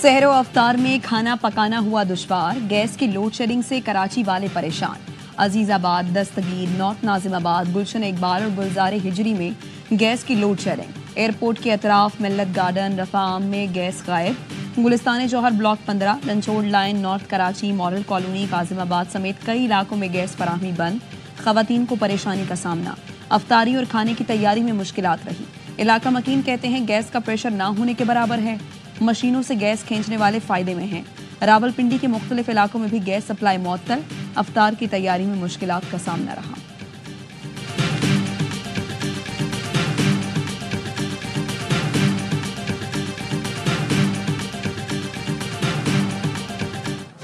सहरो अफ्तार में खाना पकाना हुआ दुश्वार, गैस की लोड शेडिंग से कराची वाले परेशान। अजीजाबाद, दस्तगीर, नॉर्थ नाजिमाबाद, गुलशन इकबाल और गुलजार हिजरी में गैस की लोड शेडिंग। एयरपोर्ट के अतराफ मिल्लत गार्डन, रफा आम में गैस गायब। गुलिस्तान जौहर ब्लॉक 15, लंचोड़ line, north Karachi, model colony, Kazimabad समेत कई इलाकों में गैस फराहमी बंद। खवातीन को परेशानी का सामना। अफ्तारी और खाने की तैयारी में मुश्किलात रही। इलाका मकीन कहते हैं गैस का प्रेशर ना होने के बराबर है। मशीनों से गैस खींचने वाले फायदे में हैं। रावलपिंडी के मुख्तलिफ इलाकों में भी गैस सप्लाई मुअत्तल। अफ्तार की तैयारी में मुश्किलात का सामना रहा।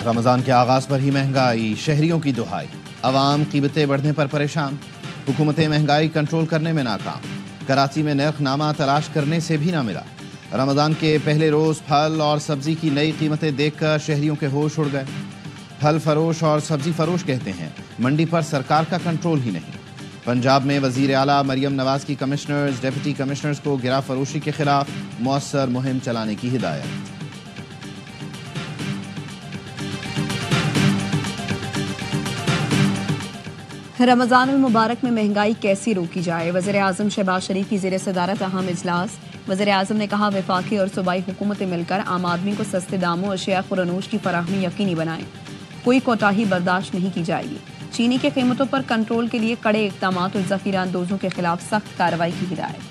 रमजान के आगाज पर ही महंगाई, शहरियों की दुहाई। अवाम कीमतें बढ़ने पर परेशान। हुकूमतें महंगाई कंट्रोल करने में नाकाम। कराची में नरखनामा तलाश करने से भी ना मिला। रमजान के पहले रोज फल और सब्जी की नई कीमतें देखकर शहरियों के होश उड़ गए। फल फरोश और सब्जी फरोश कहते हैं मंडी पर सरकार का कंट्रोल ही नहीं। पंजाब में वजीर आला मरियम नवाज की कमिश्नर्स, डिप्टी कमिश्नर्स को गिरा फरोशी के खिलाफ मौसर मुहिम चलाने की हिदायत। रमजान मुबारक में महंगाई कैसी रोकी जाए, वज़ीर आज़म शहबाज शरीफ की ज़ेर सदारत अहम इजलास। वज़ीर आज़म ने कहा वफाकी और सूबाई हुकूमतें मिलकर आम आदमी को सस्ते दामों अशिया खुरनूश की फराहमी यकीनी बनाएं। कोई कोताही बर्दाश्त नहीं की जाएगी। चीनी की कीमतों पर कंट्रोल के लिए कड़े इक़दाम और ज़ख़ीरा अंदोज़ों के खिलाफ सख्त कार्रवाई की हिदायत।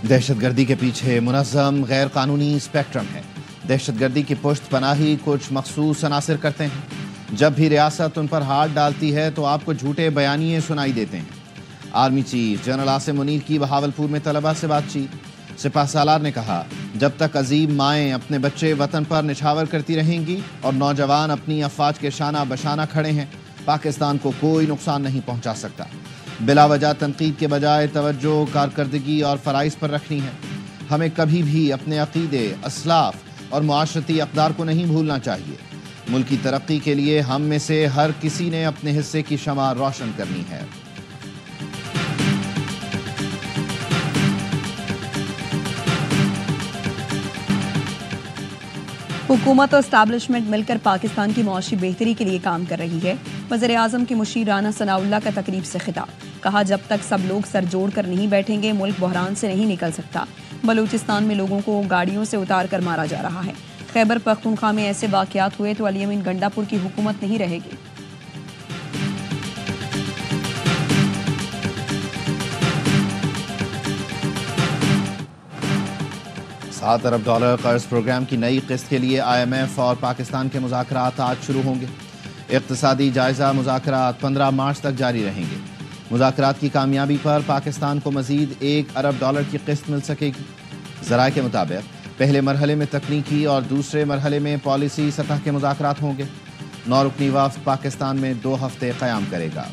दहशतगर्दी के पीछे मुनज़्ज़म गैर कानूनी स्पेक्ट्रम है। दहशतगर्दी की पुश्त पनाही कुछ मखसूस अनासिर करते हैं। जब भी रियासत उन पर हाथ डालती है तो आपको झूठे बयानिए सुनाई देते हैं। Army chief general Asim Munir की बहावलपुर में तलबा से बातचीत। सिपाहसालार ने कहा जब तक अजीम माएँ अपने बच्चे वतन पर निछावर करती रहेंगी और नौजवान अपनी अफवाज के शाना बशाना खड़े हैं, पाकिस्तान को कोई नुकसान नहीं पहुँचा सकता। बिलावजह तनकीद के बजाय तवज्जो कारकर्दगी और फ़राइज़ पर रखनी है। हमें कभी भी अपने अक़ीदे, असलाफ और मुआशरती अक़दार को नहीं भूलना चाहिए। मुल्क की तरक्की के लिए हम में से हर किसी ने अपने हिस्से की शमा रोशन करनी है। हुकूमत और एस्टैब्लिशमेंट मिलकर पाकिस्तान की मुआशी बेहतरी के लिए काम कर रही है। वज़ीर आज़म की मुशीर राना सनाउल्लाह का तकरीब से खिताब। कहा जब तक सब लोग सर जोड़ कर नहीं बैठेंगे मुल्क बहरान से नहीं निकल सकता। बलूचिस्तान में लोगों को गाड़ियों से उतार कर मारा जा रहा है। खैबर पख्तूनख्वा में ऐसे वाक़यात हुए तो अली अमीन गंडापुर की हुकूमत नहीं रहेगी। 7 अरब डॉलर कर्ज प्रोग्राम की नई किस्त के लिए IMF और पाकिस्तान के मुज़ाकरात आज शुरू होंगे। इक़्तिसादी जायज़ा मुज़ाकरात 15 मार्च तक जारी रहेंगे। मुज़ाकरात की कामयाबी पर पाकिस्तान को मज़ीद 1 अरब डॉलर की किस्त मिल सकेगी। ज़राए के मुताबिक पहले मरहले में तकनीकी और दूसरे मरहले में पॉलिसी सतह के मुज़ाकरात होंगे। 9 रुकनी वफ़द पाकिस्तान में 2 हफ्ते क़याम करेगा।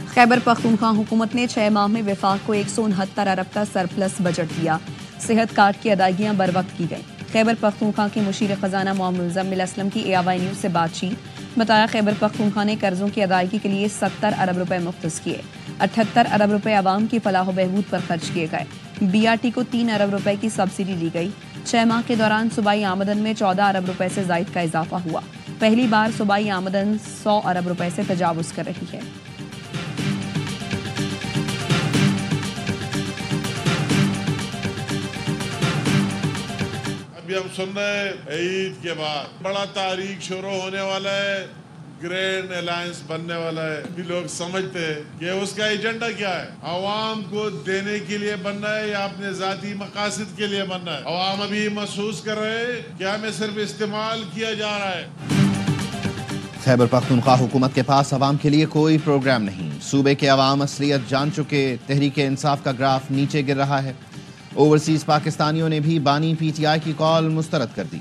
खैबर पख्तूनख्वा हुकूमत ने 6 माह में वफाक को 169 अरब का सरप्लस बजट दिया। सेहत कार्ड की अदायगियां बर वक्त की गई। खैबर पख्तूनख्वा के मुशीर खजाना मोहम्मद मुज़म्मिल असलम की AY न्यूज़ से बातचीत। बताया खैबर पख्तूनख्वा ने कर्जों की अदायगी के लिए 70 अरब रुपए मुख्तस किए। 78 अरब रुपए आवाम की फलाह बहबूद पर खर्च किए गए। BRT को 3 अरब रुपए की सब्सिडी दी गई। 6 माह के दौरान सूबाई आमदन में 14 अरब रुपए से जायद का इजाफा हुआ। पहली बार सूबाई आमदन 100 अरब रुपए से तजावुज़ कर रही है। अभी हम सुन रहे हैं ईद के बाद बड़ा तारीख शुरू होने वाला है, ग्रैंड अलायंस बनने वाला है। भी लोग समझते हैं कि उसका एजेंडा क्या है, अवाम को देने के लिए बनना है या अपने जाती मकासद के लिए बनना है। अवाम अभी महसूस कर रहे हैं कि हमें सिर्फ इस्तेमाल किया जा रहा है। खैबर पख्तूनख्वा हुकूमत के पास अवाम के लिए कोई प्रोग्राम नहीं। सूबे के अवाम असलियत जान चुके। तहरीक इंसाफ का ग्राफ नीचे गिर रहा है। ओवरसीज पाकिस्तानियों ने भी बानी PTI की कॉल मुस्तरद कर दी।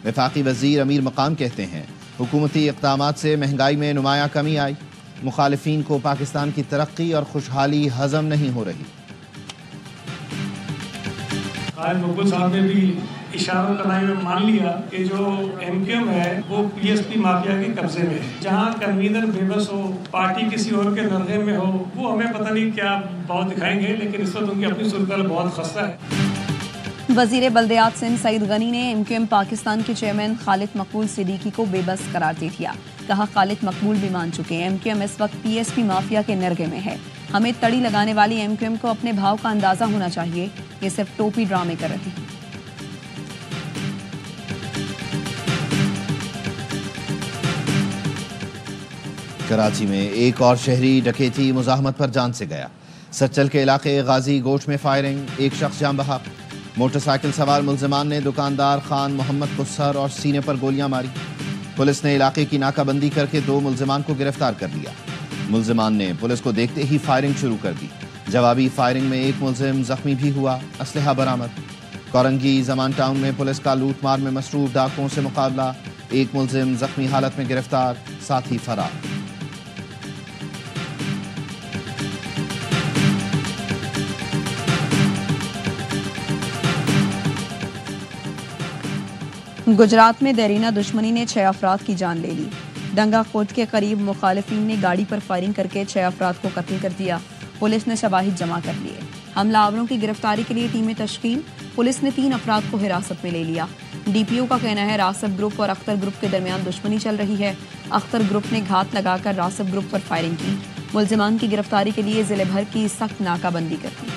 वफाकी वजीर अमीर मकाम कहते हैं हुकूमती इक़दामात से महंगाई में नुमाया कमी आई। मुखालिफिन को पाकिस्तान की तरक्की और खुशहाली हजम नहीं हो रही। आज मकबूल साहब ने भी इशारों कराई में मान लिया कि जो एमक्यूएम है वो पीएसपी माफिया के कब्जे में है। जहाँ कन्वीनर बेबस हो, पार्टी किसी और के नरगे में हो, वो हमें पता नहीं क्या भाव दिखाएंगे, लेकिन इस वक्त उनकी अपनी सूरत बहुत खस्ता है। वजीर बल्दियात सिंध सईद गनी ने एमक्यूएम पाकिस्तान के चेयरमैन खालिद मकबूल सिद्दीकी को बेबस करार दे दिया। कहा, खालिद मकबूल भी मान चुके हैं, एमक्यूएम इस वक्त पीएसपी माफिया के नरगे में है। हमें तड़ी लगाने वाली एमक्यूएम को अपने भाव का अंदाजा होना चाहिए, ये सिर्फ टोपी ड्रामे कर रही है। कराची में एक और शहरी डकैती मुजाहमत पर जान से गया। सच्चल के इलाके गाजी गोश में फायरिंग, एक शख्स जान बहा। मोटरसाइकिल सवार मुल्जिमान ने दुकानदार खान मोहम्मद को सर और सीने पर गोलियां मारी। पुलिस ने इलाके की नाकाबंदी करके 2 मुल्जिमान को गिरफ्तार कर लिया। मुल्जिमान ने पुलिस को देखते ही फायरिंग शुरू कर दी। जवाबी फायरिंग में एक मुल्जिम जख्मी भी हुआ। असलहा बरामद। कोरंगी जमान टाउन में पुलिस का लूटमार में मसरूफ डाकुओं से मुकाबला, एक मुल्जिम जख्मी हालत में गिरफ्तार, साथ ही फरार। गुजरात में देरीना दुश्मनी ने 6 अफराद की जान ले ली। दंगा खोद के करीब मुखालिफिन ने गाड़ी पर फायरिंग करके 6 अफराद को कत्ल कर दिया। पुलिस ने शवाहिद जमा कर लिए। हमलावरों की गिरफ्तारी के लिए टीमें तश्कील। पुलिस ने 3 अफराद को हिरासत में ले लिया। डीपीओ का कहना है रासब ग्रुप और अख्तर ग्रुप के दरमियान दुश्मनी चल रही है। अख्तर ग्रुप ने घात लगाकर रासब ग्रुप पर फायरिंग की। मुल्जिमान की गिरफ्तारी के लिए जिले भर की सख्त नाकाबंदी कर दी।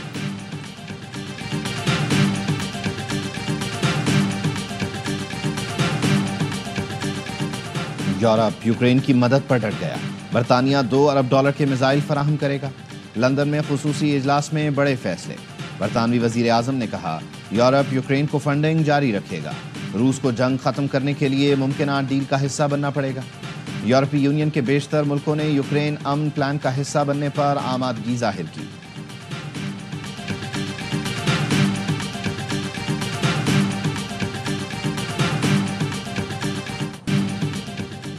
यूरोप यूक्रेन की मदद पर डट गया। बरतानिया $2 अरब के मिसाइल फराहम करेगा। लंदन में खुसूसी इजलास में बड़े फैसले। बरतानवी वजीर आजम ने कहा, यूरोप यूक्रेन को फंडिंग जारी रखेगा। रूस को जंग खत्म करने के लिए मुमकिन डील का हिस्सा बनना पड़ेगा। यूरोपीय यूनियन के बेशतर मुल्कों ने यूक्रेन अमन प्लान का हिस्सा बनने पर आमादगी जाहिर की।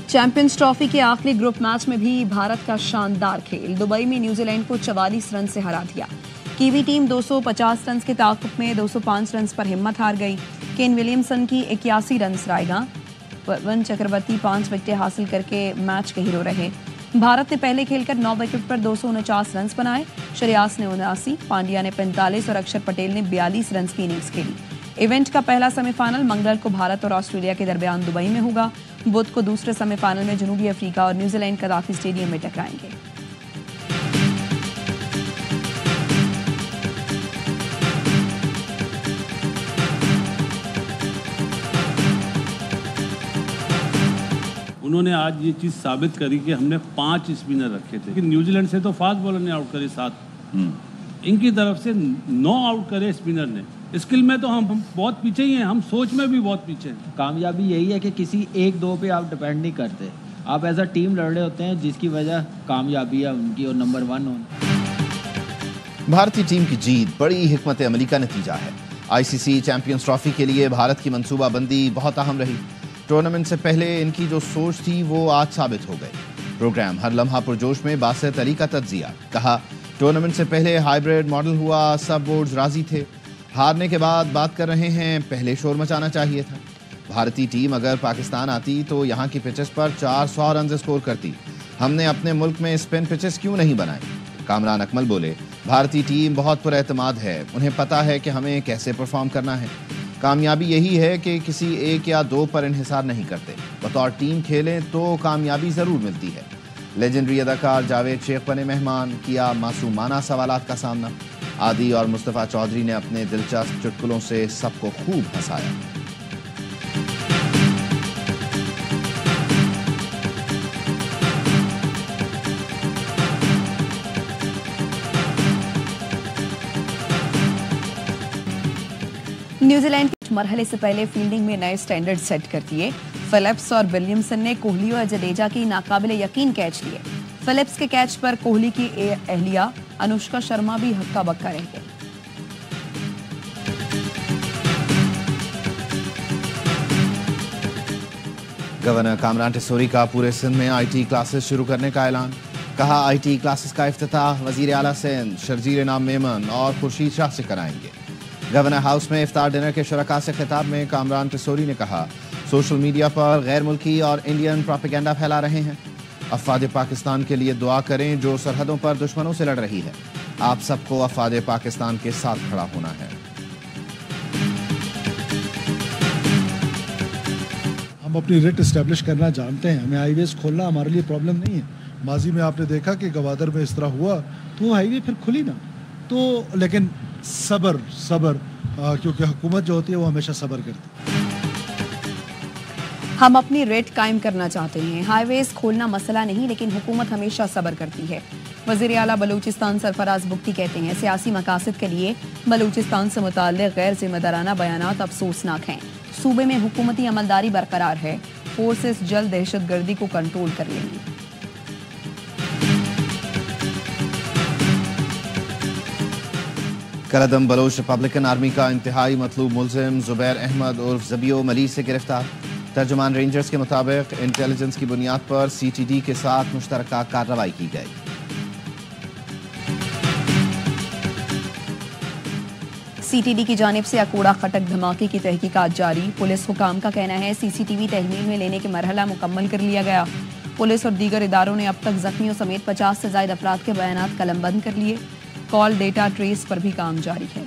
चैंपियंस ट्रॉफी के आखिरी ग्रुप मैच में भी भारत का शानदार खेल। दुबई में न्यूजीलैंड को 44 रन से हरा दिया। कीवी टीम 250 रन के ताक़ुब में 205 रन पर हिम्मत हार गई। केन विलियमसन की 81 रन रायगा। वन चक्रवर्ती 5 विकेटें हासिल करके मैच के हीरो रहे। भारत ने पहले खेलकर 9 विकेट पर 249 रन बनाए। श्रेयास ने 79, पांड्या ने 45 और अक्षर पटेल ने 42 रन की इनिंग्स खेली। इवेंट का पहला सेमीफाइनल मंगल को भारत और ऑस्ट्रेलिया के दरमियान दुबई में होगा। बुध को दूसरे सेमीफाइनल में जनूबी अफ्रीका और न्यूजीलैंड कदाफी स्टेडियम में टकराएंगे। उन्होंने आज ये चीज साबित करी कि हमने 5 स्पिनर रखे थे, न्यूजीलैंड से तो फास्ट बॉलर ने आउट करे 7, इनकी तरफ से 9 आउट करे स्पिनर ने। स्किल में तो हम बहुत पीछे ही हैं, हम सोच में भी बहुत पीछे हैं। कामयाबी यही है कि किसी 1-2 पे आप डिपेंड नहीं करते, आप एज अ टीम लड़ रहे होते हैं, जिसकी वजह कामयाबी है उनकी और नंबर 1 होना। भारतीय टीम की जीत बड़ी हिकमत अमली का नतीजा है। आईसीसी चैंपियंस ट्रॉफी के लिए भारत की मंसूबाबंदी बहुत अहम रही। टूर्नामेंट से पहले इनकी जो सोच थी वो आज साबित हो गई। प्रोग्राम हर लम्हा पुरजोश में बासित अली का तज्जिया। कहा, टूर्नामेंट से पहले हाइब्रिड मॉडल हुआ, सब बोर्ड्स राजी थे। हारने के बाद बात कर रहे हैं, पहले शोर मचाना चाहिए था। भारतीय टीम अगर पाकिस्तान आती तो यहाँ की पिचेस पर 400 रन स्कोर करती। हमने अपने मुल्क में स्पिन पिचेस क्यों नहीं बनाई? कामरान अकमल बोले, भारतीय टीम बहुत पुरएतमाद है, उन्हें पता है कि हमें कैसे परफॉर्म करना है। कामयाबी यही है कि किसी 1 या 2 पर इन्हिसार नहीं करते, बतौर टीम खेलें तो कामयाबी ज़रूर मिलती है। लेजेंडरी अदाकार जावेद शेख बने मेहमान, किया मासूमाना सवालात का सामना। आदि और मुस्तफ़ा चौधरी ने अपने दिलचस्प चुटकुलों से सबको खूब हंसाया। न्यूजीलैंड के मरहले से पहले फील्डिंग में नए स्टैंडर्ड सेट कर दिए। फिलिप्स और विलियमसन ने कोहली और जडेजा की नाकाबिले यकीन कैच लिए। फिलिप्स के कैच पर कोहली की अहलिया अनुष्का शर्मा भी हक्का बक्का रह गई। गवर्नर कामरान टिसोरी का पूरे सिंध में IT क्लासेस शुरू करने का ऐलान। कहा, IT क्लासेस का इफ्तिताह वजीर आला सिंध शर्जील इनाम मेमन और खुर्शीद शाह से कराएंगे। गवर्नर हाउस में इफ्तार डिनर के शुरका से खिताब में कामरान टिसोरी ने कहा, सोशल मीडिया पर गैर मुल्की और इंडियन प्रोपेगेंडा फैला रहे हैं। अफवाद पाकिस्तान के लिए दुआ करें जो सरहदों पर दुश्मनों से लड़ रही है। आप सबको अफवाद पाकिस्तान के साथ खड़ा होना है। हम अपनी रेट इस्टेब्लिश करना जानते हैं, हमें हाईवेज खोलना हमारे लिए प्रॉब्लम नहीं है। माजी में आपने देखा कि गवादर में इस तरह हुआ तो वो हाईवे फिर खुली ना, तो लेकिन सबर क्योंकि हुकूमत जो होती है वो हमेशा सबर करती है। हम अपनी रेट कायम करना चाहते हैं, हाईवेज खोलना मसला नहीं, लेकिन हुकूमत हमेशा सब्र करती है। वज़ीर आला बलूचिस्तान सरफराज बुख्ती कहते हैं, सियासी मकासद के लिए बलूचिस्तान से मुताल्लिक़ गैर जिम्मेदाराना बयानात अफसोसनाक हैं। सूबे में हुकूमती अमलदारी बरकरार है, फोर्सेस जल्द दहशतगर्दी को कंट्रोल कर लेंगी। कलदम बलोच रिपब्लिकन आर्मी का इंतहाई मतलूब मुलजिम जुबैर अहमद उर्फ ज़बियो मलीर से गिरफ्तार। तर्जुमान रेंजर्स के मुताबिक इंटेलिजेंस की बुनियाद पर CTD के साथ मुश्तरका कार्रवाई की गई। CTD की जानिब से अकोड़ा खटक धमाके की तहकीकात जारी। पुलिस हुकाम का कहना है CCTV तहमील में लेने के मरहला मुकम्मल कर लिया गया। पुलिस और दीगर इदारों ने अब तक जख्मियों समेत 50 से ज्यादा अफराद के बयानात कलमबंद कर लिए। कॉल डेटा ट्रेस पर भी काम जारी है।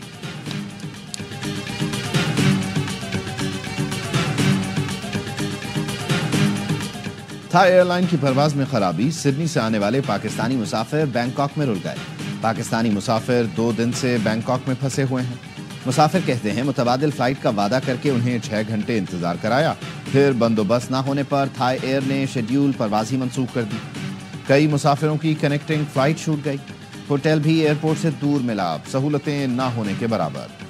थाई एयरलाइन की परवाज में खराबी, सिडनी से आने वाले पाकिस्तानी मुसाफिर बैंकॉक में रुल गए। पाकिस्तानी मुसाफिर 2 दिन से बैंकॉक में फंसे हुए हैं। मुसाफिर कहते हैं मुतबादिल फ्लाइट का वादा करके उन्हें 6 घंटे इंतजार कराया, फिर बंदोबस्त न होने पर थाई एयर ने शेड्यूल परवाज ही मनसूख कर दी। कई मुसाफिरों की कनेक्टिंग फ्लाइट छूट गई। होटल भी एयरपोर्ट से दूर मिला, सहूलतें न होने के बराबर।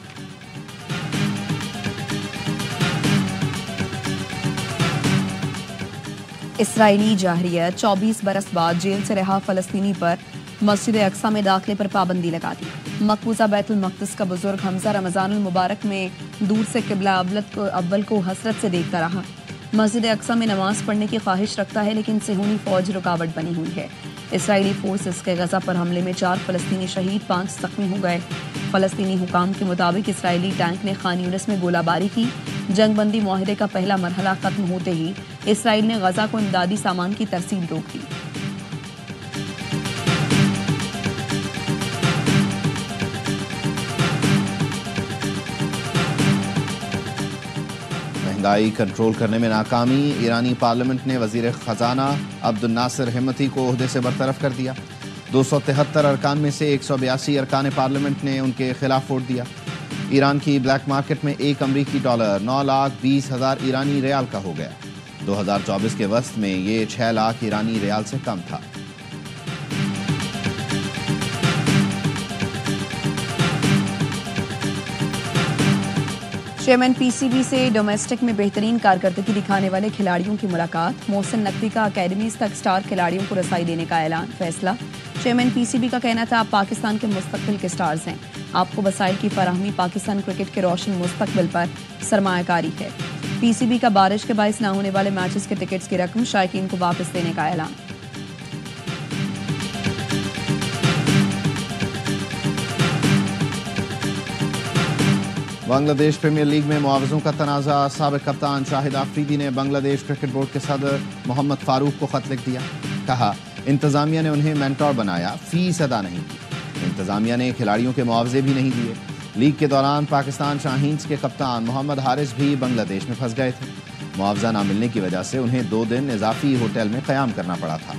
इसराइली जाहरियत 24 बरस बाद जेल से रहा फलस्तीनी पर मस्जिद अक्सा में दाखिले पर पाबंदी लगा दी। मकबूजा बैतुल मक़दिस का बुजुर्ग हमजा रमज़ानुल मुबारक में दूर से किबला अव्वल को हसरत से देखता रहा। मस्जिद अक्सा में नमाज पढ़ने की ख्वाहिश रखता है, लेकिन सेहूनी फौज रुकावट बनी हुई है। इसराइली फोर्सेस के गजा पर हमले में 4 फलस्तीनी शहीद, 5 जख्मी हो गए। फलस्तीनी हुकाम के मुताबिक इसराइली टैंक ने खान यूनिस में गोलाबारी की। जंगबंदी मुआहदे का पहला मरहला खत्म होते ही इसराइल ने गजा को इमदादी सामान की तरसील रोक दी। महंगाई कंट्रोल करने में नाकामी, ईरानी पार्लियामेंट ने वजीर खजाना अब्दुल नासिर हिम्मती को ओहदे से बरतरफ कर दिया। 273 अरकान में से 182 अरकान पार्लियामेंट ने उनके खिलाफ वोट दिया। ईरान की ब्लैक मार्केट में एक अमरीकी डॉलर 9,20,000 ईरानी रियाल का हो गया। 2024 के वस्त में ये 6 लाख ईरानी रियाल से कम था। चेयरमैन PCB से डोमेस्टिक में बेहतरीन कारकर्दगी दिखाने वाले खिलाड़ियों की मुलाकात। मोहसिन नकवी का अकेडमीज तक स्टार खिलाड़ियों को रसाई देने का ऐलान। फैसला, चेयरमैन PCB का कहना था, आप पाकिस्तान के मुस्तकबिल के स्टार्स हैं, आपको वसाइल की फराहमी पाकिस्तान क्रिकेट के रोशन मुस्तकबिल पर सरमायाकारी है। PCB का बारिश के बायस ना होने वाले मैचेस के टिकट्स की रकम शायकीन को वापस देने का ऐलान। बांग्लादेश प्रीमियर लीग में मुआवजों का तनाज़ा। साबिक कप्तान शाहिद आफरीदी ने बांग्लादेश क्रिकेट बोर्ड के सदर मोहम्मद फारूक को खत लिख दिया। कहा, इंतजामिया ने उन्हें मेंटोर बनाया, फीस अदा नहीं की। इंतजामिया ने खिलाड़ियों के मुआवजे भी नहीं दिए। लीग के दौरान पाकिस्तान शाहीन्स के कप्तान मोहम्मद हारिस भी बांग्लादेश में फंस गए थे। मुआवजा न मिलने की वजह से उन्हें 2 दिन इजाफी होटल में क़याम करना पड़ा था।